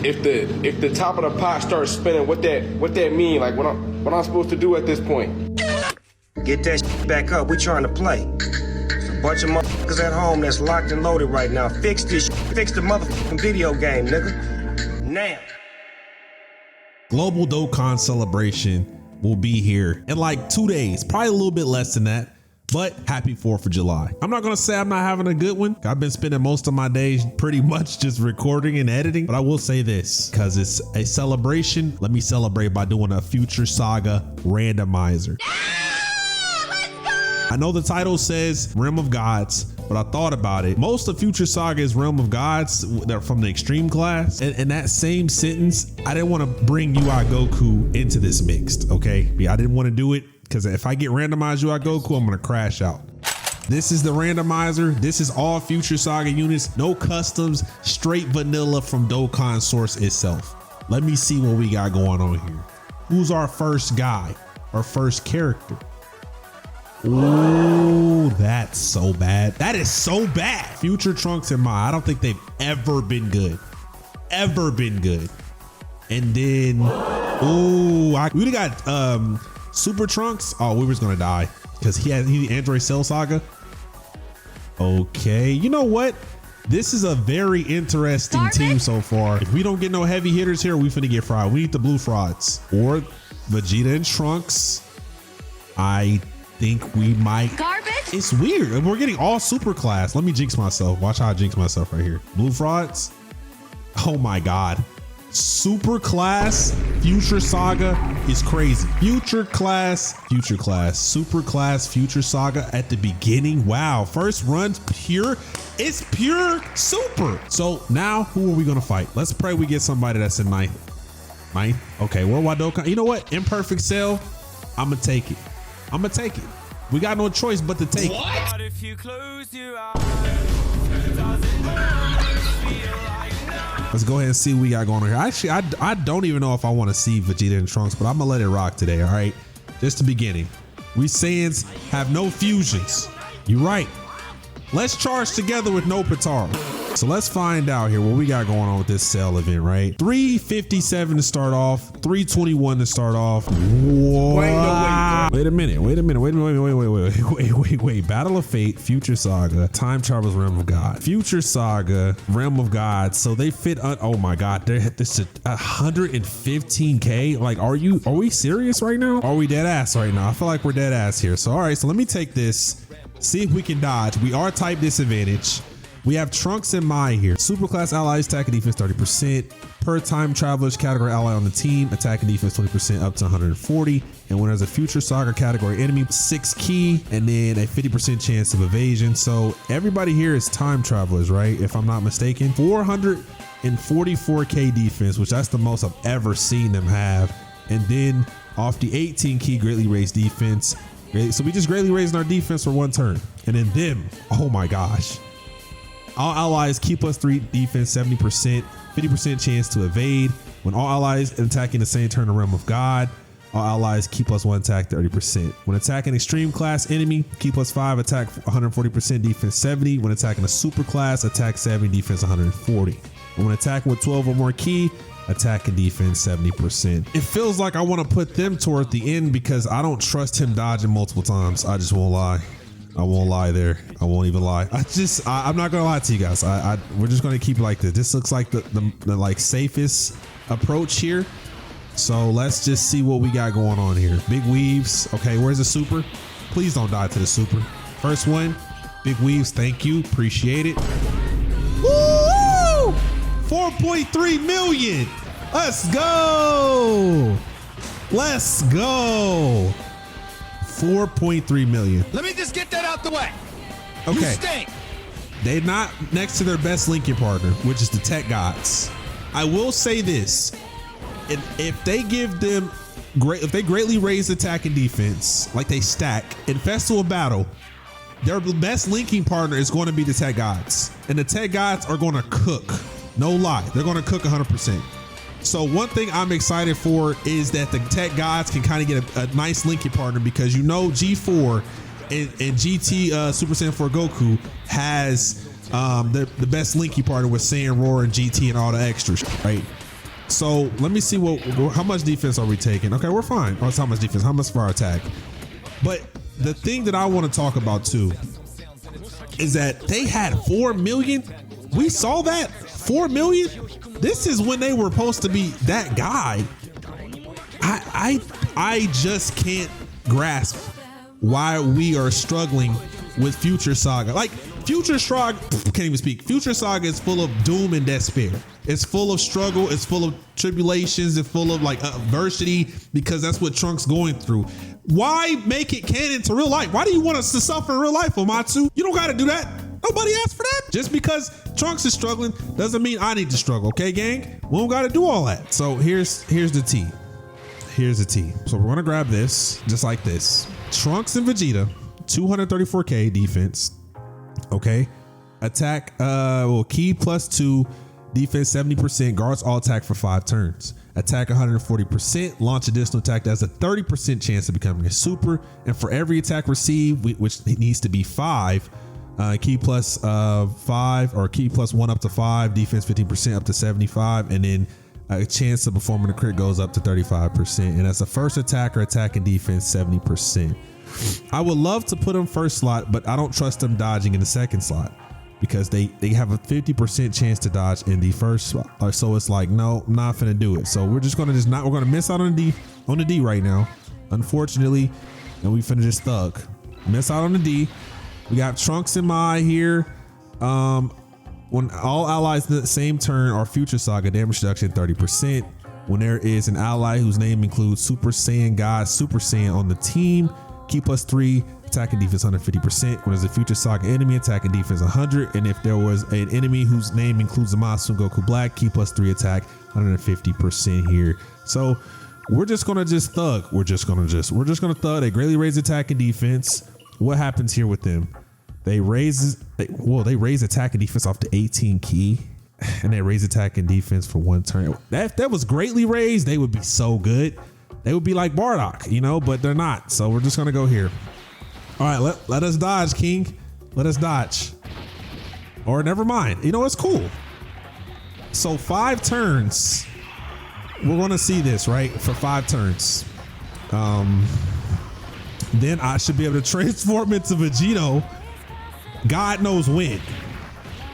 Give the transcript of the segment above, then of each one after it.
if the top of the pot starts spinning, what that mean? Like what I'm supposed to do at this point? Get that shit back up. We trying to play. There's a bunch of motherfuckers at home that's locked and loaded right now. Fix this shit. Fix the motherfucking video game, nigga. Now. Global Dokkan celebration will be here in like 2 days, probably a little bit less than that. But happy 4th of July. I'm not gonna say I'm not having a good one. I've been spending most of my days pretty much just recording and editing, but I will say this, because it's a celebration, let me celebrate by doing a Future Saga randomizer. I know the title says Realm of Gods, but I thought about it. Most of Future Saga is Realm of Gods. They're from the extreme class. And in that same sentence, I didn't want to bring UI Goku into this mixed, okay? I didn't want to do it because if I get randomized UI Goku, I'm going to crash out. This is the randomizer. This is all Future Saga units, no customs, straight vanilla from Dokkan source itself. Let me see what we got going on here. Who's our first guy or first character? Ooh, that's so bad. That is so bad. Future Trunks and Mai, I don't think they've ever been good. Ever been good. And then, ooh, we got Super Trunks. Oh, we was gonna die because he Android Cell Saga. Okay, you know what? This is a very interesting team so far. If we don't get no heavy hitters here, we finna get fried. We need the blue frauds or Vegeta and Trunks. I think we might. Garbage. It's weird. We're getting all super class. Let me jinx myself. Watch how I jinx myself right here. Blue frauds. Oh my God. Super class Future Saga is crazy. Future class, super class Future Saga at the beginning. Wow. First run pure. It's pure super. So now who are we going to fight? Let's pray we get somebody that's in ninth. Okay. Worldwide Dokkan. You know what? Imperfect Cell. I'm going to take it. We got no choice but to take it. If you close your eyes, let's go ahead and see what we got going on here. Actually, I don't even know if I want to see Vegeta and Trunks, but I'm gonna let it rock today. All right, just the beginning. We Saiyans have no fusions. You're right. Let's charge together with no Petaro. So let's find out here what we got going on with this Cell event, right? 357 to start off, 321 to start off. Whoa. Wait a minute. Battle of Fate, Future Saga, Time Travel's Realm of God, Future Saga, Realm of God. So they fit. Oh my God, this is 115K. Like, are we serious right now? Are we dead ass right now? I feel like we're dead ass here. So all right, so let me take this. See if we can dodge. We are type disadvantage. We have Trunks and Mai here. Superclass allies, attack and defense 30%. Per time travelers category ally on the team, attack and defense 20% up to 140. And when there's a Future Saga category enemy, 6 key, and then a 50% chance of evasion. So everybody here is time travelers, right? If I'm not mistaken. 444K defense, which that's the most I've ever seen them have. And then off the 18 key greatly raised defense. So we just greatly raising our defense for 1 turn. And then them, oh my gosh. All allies keep +3 defense 70%, 50% chance to evade. When all allies attacking the same turn in Realm of God, all allies keep +1 attack 30%. When attacking extreme class enemy, keep +5 attack 140%, defense 70. When attacking a super class, attack 70, defense 140. And when attacking with 12 or more key, attack and defense 70%. It feels like I want to put them toward the end because I don't trust him dodging multiple times. I just won't lie. I won't lie there. I won't even lie. I'm not gonna lie to you guys. We're just gonna keep it like this. This looks like the like safest approach here. So let's just see what we got going on here. Big weaves. Okay, where's the super? Please don't die to the super. First one, big weaves. Thank you, appreciate it. Woo! 4.3 million. Let's go. Let's go. 4.3 million. Let me just get that out the way. Okay. You stink. They're not next to their best linking partner, which is the Tech Gods. I will say this. If they give them if they greatly raise attack and defense, like they stack in Festival Battle, their best linking partner is going to be the Tech Gods. And the Tech Gods are going to cook. No lie. They're going to cook 100%. So one thing I'm excited for is that the Tech Gods can kind of get a nice linking partner because you know G4 and GT Super Saiyan 4 Goku has the best linky partner with Saiyan, Roar, and GT and all the extras, right? So let me see how much defense are we taking? Okay, we're fine. Oh, it's how much defense, how much for our attack. But the thing that I want to talk about too is that they had 4 million. We saw that 4 million. This is when they were supposed to be that guy. I just can't grasp why we are struggling with Future Saga. Like Future Saga, can't even speak. Future Saga is full of doom and despair. It's full of struggle. It's full of tribulations. It's full of like adversity because that's what Trunks going through. Why make it canon to real life? Why do you want us to suffer in real life, Omatsu? You don't got to do that. Nobody asked for that. Just because Trunks is struggling doesn't mean I need to struggle. Okay, gang? We don't got to do all that. So here's the tea. Here's the tea. So we're gonna grab this just like this. Trunks and Vegeta, 234k defense. Okay, attack. Well, key +2, defense 70%, guards all attack for 5 turns. Attack 140%, launch additional attack that has a 30% chance of becoming a super. And for every attack received, which needs to be 5, key +5 or key +1 up to 5, defense 15% up to 75, and then a chance of performing a crit goes up to 35%. And as a first attacker, attack and defense 70%. I would love to put them first slot, but I don't trust them dodging in the second slot because they have a 50% chance to dodge in the first slot. So it's like, no, I'm not finna do it. So we're just gonna we're gonna miss out on the D right now, unfortunately, and we finna just thug. Miss out on the D. We got Trunks and Mai here. When all allies in the same turn are Future Saga, damage reduction 30%. When there is an ally whose name includes Super Saiyan God, Super Saiyan on the team, key +3, attack and defense 150%. When there's a Future Saga enemy, attack and defense 100. And if there was an enemy whose name includes Omatsu Goku Black, key +3, attack 150% here. So we're just gonna thug. We're just gonna thug. They greatly raise attack and defense. What happens here with them? They raise attack and defense off to 18 key, and they raise attack and defense for 1 turn. If that was greatly raised, they would be so good. They would be like Bardock, you know, but they're not. So we're just gonna go here. All right, let us dodge, King. Let us dodge. Or never mind. You know, it's cool. So 5 turns. We're gonna see this, right? For 5 turns. Then I should be able to transform into Vegito. God knows when.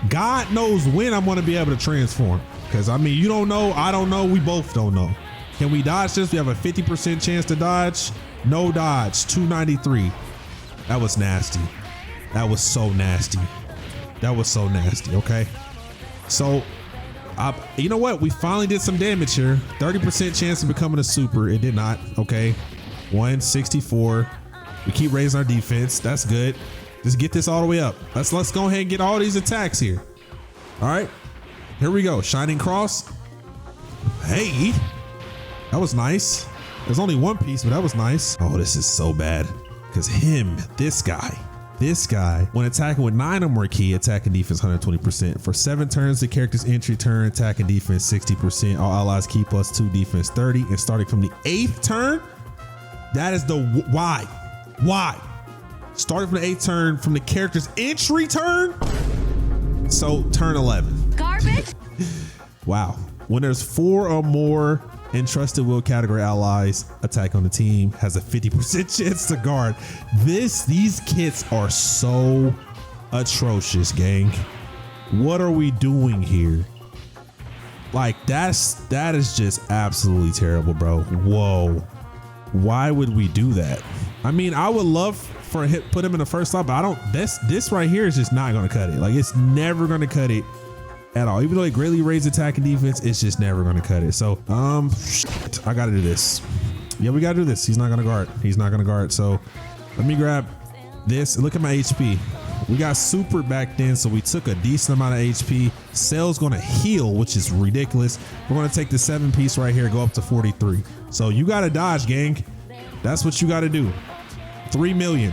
God knows when I'm gonna be able to transform. Because I mean, you don't know, I don't know, we both don't know. Can we dodge this? We have a 50% chance to dodge. No dodge, 293. That was nasty. That was so nasty. That was so nasty, okay? So, you know what? We finally did some damage here. 30% chance of becoming a super. It did not, okay? 164. We keep raising our defense. That's good. Just get this all the way up. Let's go ahead and get all these attacks here. All right, here we go. Shining Cross. Hey, that was nice. There's only 1 piece, but that was nice. Oh, this is so bad because this guy, when attacking with 9 or more key, attack and defense 120%. For 7 turns, the character's entry turn, attack and defense 60%. All allies key +2, defense 30. And starting from the 8th turn, that is the why. Starting from the 8th turn, from the character's entry turn. So turn 11. Garbage. Wow. When there's 4 or more entrusted will category allies attack on the team, has a 50% chance to guard. These kits are so atrocious, gang. What are we doing here? Like that is just absolutely terrible, bro. Whoa. Why would we do that? I mean, I would love for put him in the first slot, but I don't. This right here is just not gonna cut it. Like it's never gonna cut it at all. Even though it greatly raised attack and defense, it's just never gonna cut it. So I gotta do this. Yeah, we gotta do this. He's not gonna guard. He's not gonna guard. So let me grab this. Look at my HP. We got super back then, so we took a decent amount of HP. Cell's gonna heal, which is ridiculous. We're gonna take the 7 piece right here, go up to 43. So you gotta dodge, gang. That's what you gotta do. 3 million.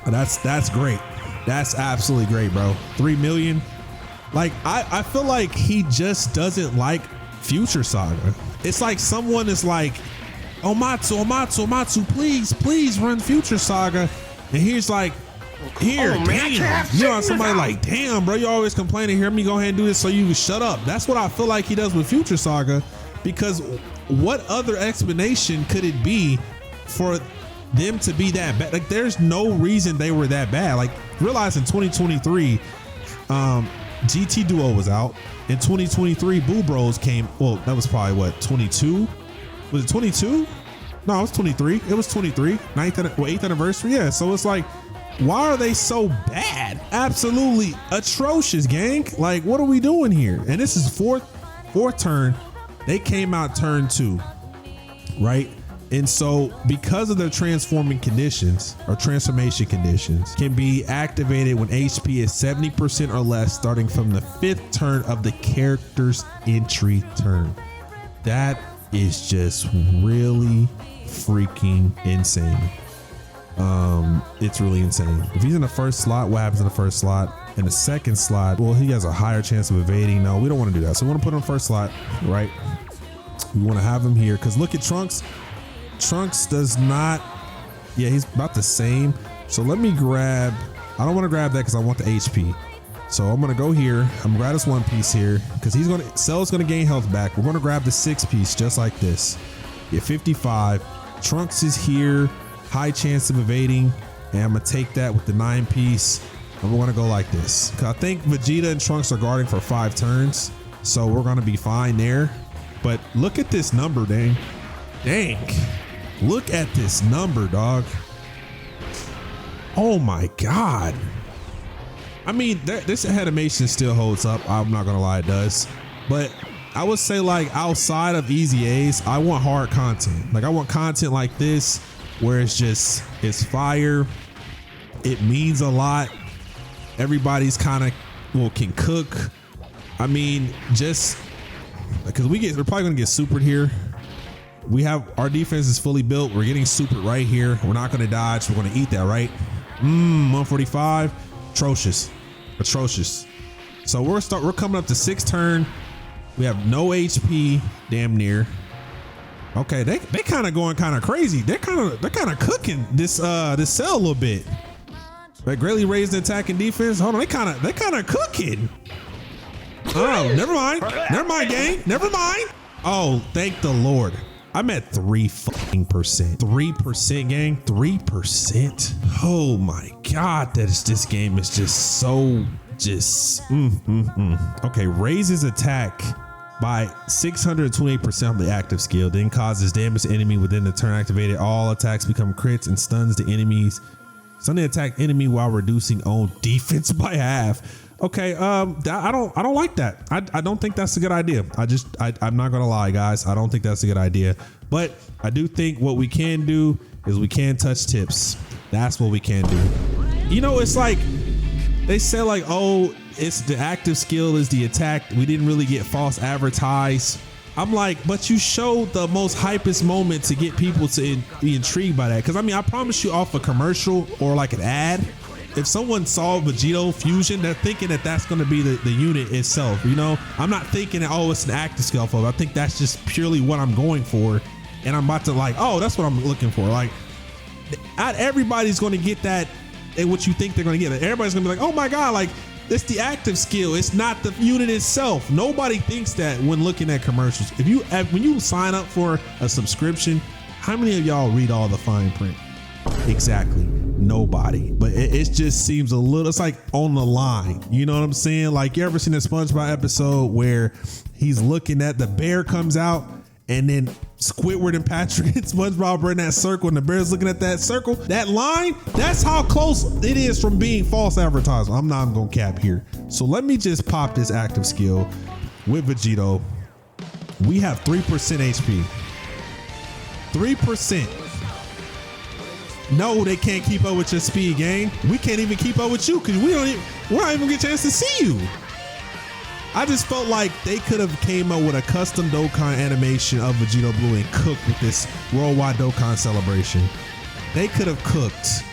That's great. That's absolutely great, bro. 3 million. Like I feel like he just doesn't like Future Saga. It's like someone is like, Omatsu, please run Future Saga. And he's like, Here, on, man. I can't damn. have You know, chicken somebody without- like, damn, bro, you always complaining. Hear me go ahead and do this so you can shut up. That's what I feel like he does with Future Saga, because what other explanation could it be for them to be that bad? Like, there's no reason they were that bad. Like, realize in 2023, GT Duo was out. In 2023, Boo Bros came. Well, that was probably what, 22? Was it 22? No, it was 23. It was 23. 8th anniversary. Yeah. So it's like, why are they so bad? Absolutely atrocious, gang. Like, what are we doing here? And this is fourth turn. They came out turn 2, right? And so because of their transforming conditions or transformation conditions can be activated when HP is 70% or less starting from the 5th turn of the character's entry turn. That is just really freaking insane. It's really insane. If he's in the first slot, what happens in the first slot? In the second slot, well, he has a higher chance of evading. No, we don't want to do that. So we want to put him in first slot, right? We want to have him here because look at Trunks. Trunks does not, yeah, he's about the same. So let me grab, I don't want to grab that because I want the HP. So I'm going to go here. I'm going to grab this 1 piece here because he's going to, Cell's going to gain health back. We're going to grab the 6 piece just like this. Get 55. Trunks is here. High chance of evading. And I'm going to take that with the 9 piece. And we're going to go like this. Because I think Vegeta and Trunks are guarding for 5 turns. So we're going to be fine there. But look at this number, dang. Dang. Look at this number, dog. Oh my God. I mean, this animation still holds up. I'm not gonna lie, it does. But I would say, like, outside of Easy A's, I want hard content. Like, I want content like this where it's just, it's fire. It means a lot. Everybody's kind of, well, can cook. I mean, just because we're probably gonna get supered here. We have, our defense is fully built. We're getting supered right here. We're not gonna dodge. We're gonna eat that, right? 145. Atrocious. So we're coming up to 6th turn. We have no HP, damn near. Okay, they kind of going kind of crazy. They're kind of cooking this Cell a little bit. Like, greatly raised the attack and defense. Hold on, they kind of cooking. Oh, never mind, gang. Never mind. Oh, thank the Lord. I'm at 3%. 3%, gang. 3%. Oh my God, this game is just so Okay, raises attack by 628% of the active skill, then causes damage to enemy within the turn activated. All attacks become crits and stuns the enemies. Stun the attack enemy while reducing own defense by half. Okay, I don't like that. I don't think that's a good idea. I'm not gonna lie, guys. I don't think that's a good idea. But I do think what we can do is we can touch tips. That's what we can do. You know, it's like they say, like, oh, it's the active skill is the attack. We didn't really get false advertised. I'm like, but you showed the most hypest moment to get people to be intrigued by that. Because I mean, I promise you, off a commercial or like an ad, if someone saw Vegito Fusion, they're thinking that that's going to be the unit itself. You know, I'm not thinking that, oh, it's an active skill. I think that's just purely what I'm going for. And I'm about to, like, oh, that's what I'm looking for. Like, not everybody's going to get that and what you think they're going to get. Everybody's going to be like, oh my God, like, it's the active skill. It's not the unit itself. Nobody thinks that when looking at commercials. When you sign up for a subscription, how many of y'all read all the fine print? Exactly. Nobody. But it just seems a little, it's like on the line. You know what I'm saying? Like, you ever seen a SpongeBob episode where he's looking at the bear comes out and then Squidward and Patrick and SpongeBob are in that circle and the bear's looking at that circle? That line, that's how close it is from being false advertising. I'm not gonna cap here. So let me just pop this active skill with Vegito. We have 3% HP. 3%. No, they can't keep up with your speed, gang. We can't even keep up with you because we're not even get a chance to see you. I just felt like they could have came up with a custom Dokkan animation of Vegito Blue and cooked with this worldwide Dokkan celebration. They could have cooked.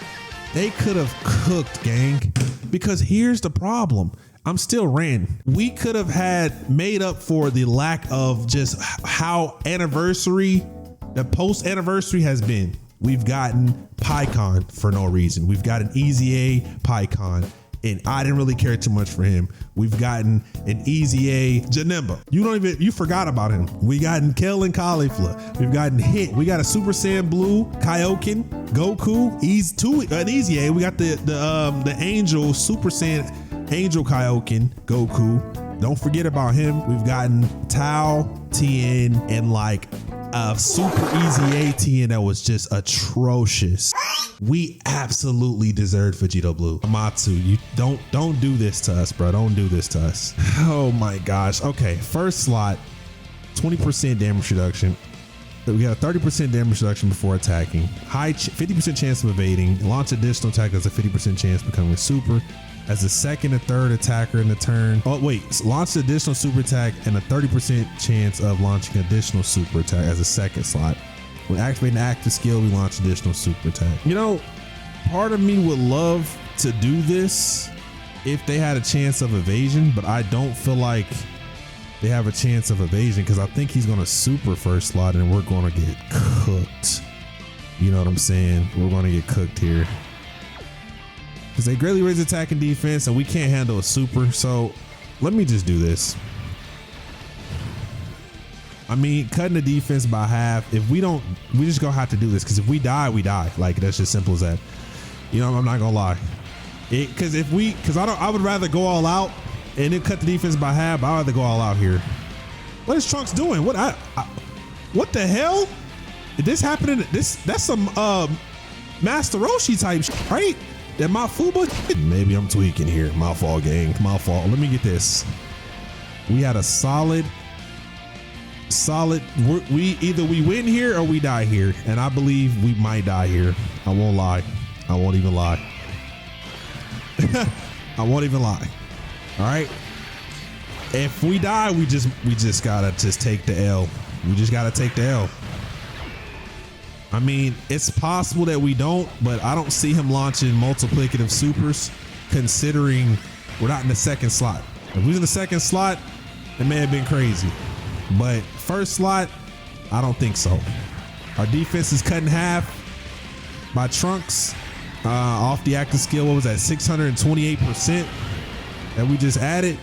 They could have cooked, gang. Because here's the problem. I'm still ranting. We could have had made up for the lack of just how the post anniversary has been. We've gotten Pycon for no reason. We've got an Easy A Pycon, and I didn't really care too much for him. We've gotten an Easy A Janemba. You forgot about him. We gotten Kel and Caulifla. We've gotten Hit. We got a Super Saiyan Blue, Kaioken, Goku, an Easy A. We got the Angel, Super Saiyan Angel Kaioken, Goku. Don't forget about him. We've gotten Tao, Tien, and like a super easy ATN that was just atrocious. We absolutely deserved Vegito Blue. Omatsu, you don't do this to us, bro. Don't do this to us. Oh my gosh. Okay, first slot, 20% damage reduction. We got a 30% damage reduction before attacking. High 50% chance of evading. Launch additional attack has a 50% chance of becoming super. As a second and third attacker in the turn. Oh wait, launch additional super attack and a 30% chance of launching additional super attack as a second slot. When activating the active skill, we launch additional super attack. You know, part of me would love to do this if they had a chance of evasion, but I don't feel like they have a chance of evasion because I think he's gonna super first slot and we're gonna get cooked. You know what I'm saying? We're gonna get cooked here. Because they greatly raise attack and defense and we can't handle a super. So let me just do this. I mean, cutting the defense by half. If we don't, we just gonna have to do this. Because if we die, we die. Like that's just simple as that. You know, I'm not gonna lie. Because I would rather go all out and then cut the defense by half. I'd rather go all out here. What is Trunks doing? What the hell? Did this happen? That's some Master Roshi type shit, right? That my Fuba? Maybe I'm tweaking here. My fault, gang. My fault. Let me get this. We had a solid. We either we win here or we die here, and I believe we might die here. I won't lie. I won't even lie. I won't even lie. All right. If we die, we just gotta take the L. We just gotta take the L. I mean, it's possible that we don't, but I don't see him launching multiplicative supers considering we're not in the second slot. If we was in the second slot, it may have been crazy. But first slot, I don't think so. Our defense is cut in half by Trunks off the active skill. What was that? 628% that we just added.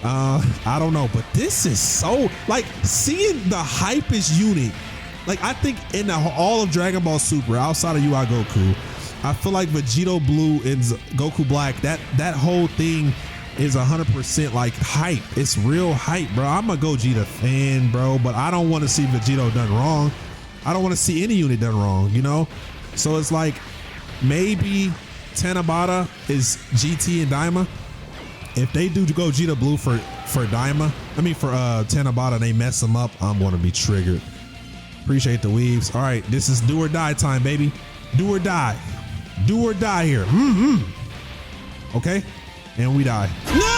I don't know, but this is so like seeing the hypest unit. Like I think in all of Dragon Ball Super, outside of UI Goku, I feel like Vegito Blue and Goku Black, that whole thing is 100% like hype. It's real hype, bro. I'm a Gogeta fan, bro, but I don't want to see Vegito done wrong. I don't want to see any unit done wrong, you know? So it's like maybe Tanabata is GT and Daima. If they do Gogeta Blue for Daima, for Tanabata, and they mess them up, I'm going to be triggered. Appreciate the weaves. All right, this is do or die time, baby. Do or die. Do or die here. Okay, and we die. No!